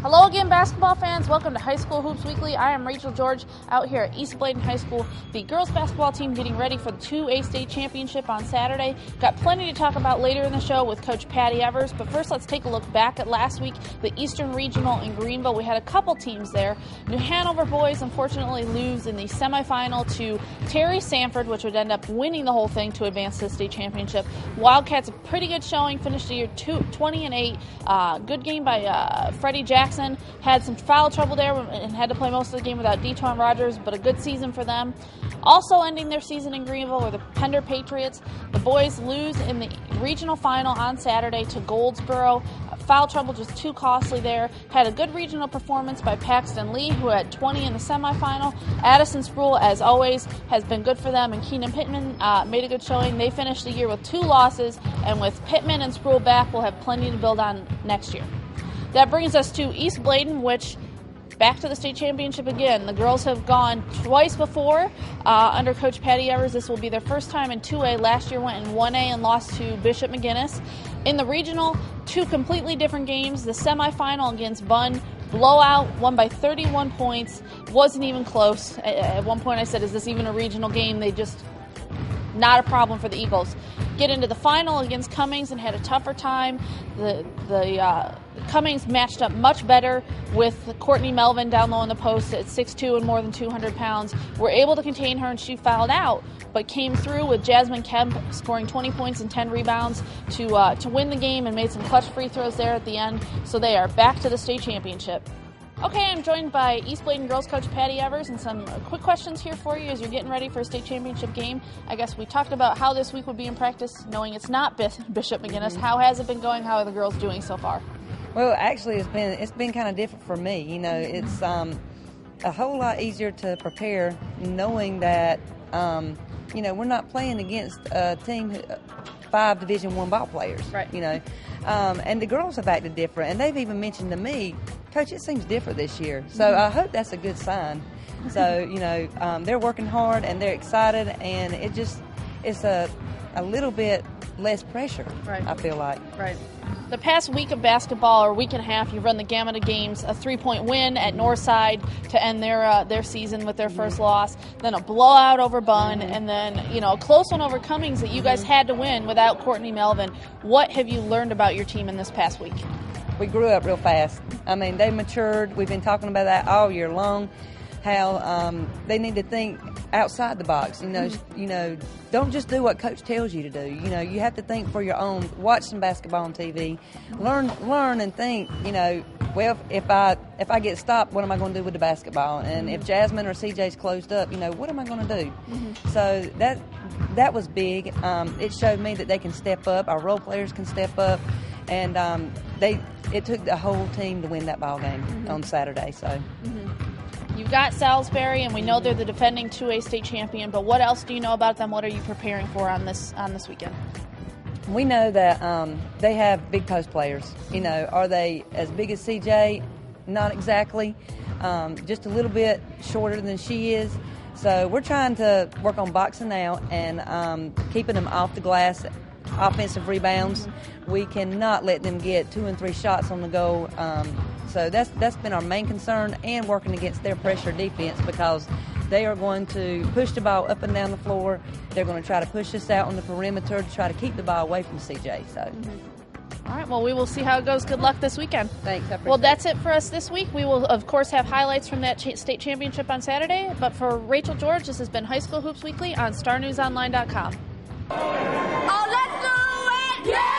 Hello again, basketball fans. Welcome to High School Hoops Weekly. I am Rachel George out here at East Bladen High School. The girls basketball team getting ready for the 2A state championship on Saturday. Got plenty to talk about later in the show with Coach Patty Evers, but first let's take a look back at last week, the Eastern Regional in Greenville. We had a couple teams there. New Hanover boys unfortunately lose in the semifinal to Terry Sanford, which would end up winning the whole thing to advance to the state championship. Wildcats a pretty good showing, finished the year 20-8. Good game by Freddie Jackson. Had some foul trouble there and had to play most of the game without Deton Rogers, but a good season for them. Also ending their season in Greenville were the Pender Patriots. The boys lose in the regional final on Saturday to Goldsboro. Foul trouble just too costly there. Had a good regional performance by Paxton Lee, who had 20 in the semifinal. Addison Sproul, as always, has been good for them, and Keenan Pittman made a good showing. They finished the year with 2 losses, and with Pittman and Sproul back, we'll have plenty to build on next year. That brings us to East Bladen, which back to the state championship again. The girls have gone twice before under Coach Patty Evers. This will be their first time in 2A. Last year went in 1A and lost to Bishop McGuinness. In the regional, 2 completely different games. The semifinal against Bunn, blowout, won by 31 points. Wasn't even close. At one point I said, is this even a regional game? They just, not a problem for the Eagles. Get into the final against Cummings and had a tougher time. The Cummings matched up much better with Courtney Melvin down low in the post at 6'2" and more than 200 pounds. Were able to contain her, and she fouled out, but came through with Jasmine Kemp scoring 20 points and 10 rebounds to win the game, and made some clutch free throws there at the end. So they are back to the state championship. Okay, I'm joined by East Bladen girls coach Patty Evers, and some quick questions here for you as you're getting ready for a state championship game. I guess we talked about how this week would be in practice, knowing it's not Bishop McGuinness. How has it been going? How are the girls doing so far? Well, actually, it's been kind of different for me. You know, it's a whole lot easier to prepare knowing that you know, we're not playing against a team 5 Division I ball players. Right. You know, and the girls have acted different, and they've even mentioned to me, Coach, it seems different this year. So I hope that's a good sign. So, you know, they're working hard and they're excited, and it's a little bit less pressure, right. I feel like. Right. The past week of basketball, or week and a half, you've run the gamut of games. A 3-point win at Northside to end their season with their first loss. Then a blowout over Bunn, and then, you know, a close one over Cummings that you guys had to win without Courtney Melvin. What have you learned about your team in this past week? We grew up real fast. I mean, they matured. We've been talking about that all year long. How they need to think outside the box. You know, don't just do what coach tells you to do. You know, you have to think for your own. Watch some basketball on TV. Learn and think. You know, well, if I get stopped, what am I going to do with the basketball? And if Jasmine or CJ's closed up, you know, what am I going to do? So that was big. It showed me that they can step up. Our role players can step up, and it took the whole team to win that ball game on Saturday. So. You've got Salisbury, and we know they're the defending 2A state champion, but what else do you know about them? What are you preparing for on this weekend? We know that they have big post players. You know, are they as big as CJ? Not exactly. Just a little bit shorter than she is. So we're trying to work on boxing out and keeping them off the glass, offensive rebounds. We cannot let them get 2 and 3 shots on the goal. So that's been our main concern, and working against their pressure defense, because they are going to push the ball up and down the floor. They're going to try to push us out on the perimeter to try to keep the ball away from CJ. So. All right, well, we will see how it goes. Good luck this weekend. Thanks. Well, that's it for us this week. We will, of course, have highlights from that state championship on Saturday. But for Rachel George, this has been High School Hoops Weekly on StarNewsOnline.com. Oh, let's do it! Yeah!